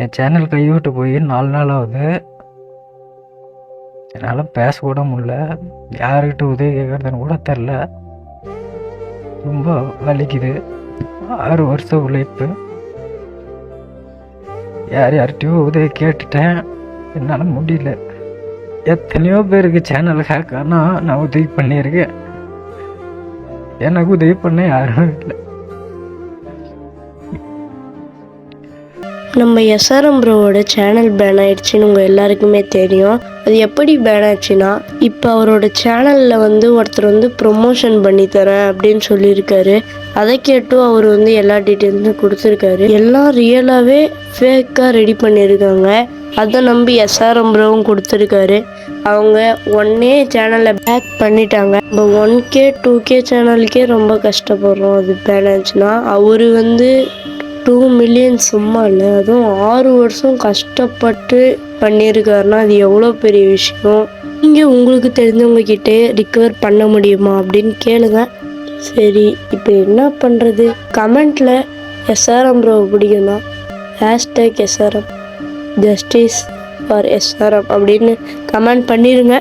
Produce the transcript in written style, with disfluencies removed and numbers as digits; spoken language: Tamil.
என் சேனல் கைவிட்டு போய் 4 நாள் ஆகுது. என்னால் பேசக்கூட முடியல. யாருக்கிட்ட உதவி கேட்குறதுன்னு கூட தெரில. ரொம்ப வலிக்குது. 6 வருஷம் உழைப்பு. யார்கிட்டையோ உதவி கேட்டுட்டேன். என்னால் முடியல. எத்தனையோ பேருக்கு சேனல் ஹேக் ஆனால் நான் உதவி பண்ணியிருக்கேன். எனக்கு உதவி பண்ண யாரும் இல்லை. நம்ம எஸ்ஆர்எம் ப்ரோவோட சேனல் பேன் ஆயிடுச்சுன்னு உங்கள் எல்லாருக்குமே தெரியும். அது எப்படி பேன் ஆச்சுன்னா, இப்போ அவரோட சேனலில் ஒருத்தர் ப்ரொமோஷன் பண்ணி தரேன் அப்படின்னு சொல்லியிருக்காரு. அதை கேட்டும் அவர் எல்லா டீட்டெயில்ஸும் கொடுத்துருக்காரு. எல்லாம் ரியலாகவே ஃபேக்காக ரெடி பண்ணியிருக்காங்க. அதை நம்பி எஸ்ஆர்எம் ப்ரோவும் கொடுத்துருக்காரு. அவங்க 1A சேனலை பேக் பண்ணிட்டாங்க. நம்ம 1K 2K சேனலுக்கே ரொம்ப கஷ்டப்படுறோம். அது பேன் ஆச்சுன்னா அவர் 2 மில்லியன் சும்மா இல்லை, அதுவும் 6 வருஷம் கஷ்டப்பட்டு பண்ணியிருக்காருன்னா அது எவ்வளோ பெரிய விஷயம். நீங்கள் உங்களுக்கு தெரிஞ்சவங்க கிட்டே ரிகவர் பண்ண முடியுமா அப்படின்னு கேளுங்க. சரி, இப்போ என்ன பண்ணுறது? கமெண்ட்டில் எஸ்ஆர்எம் ப்ரோ பிடிக்கும்னா #SRM ஜஸ்டிஸ் ஃபார் SRM அப்படின்னு கமெண்ட் பண்ணிடுங்க.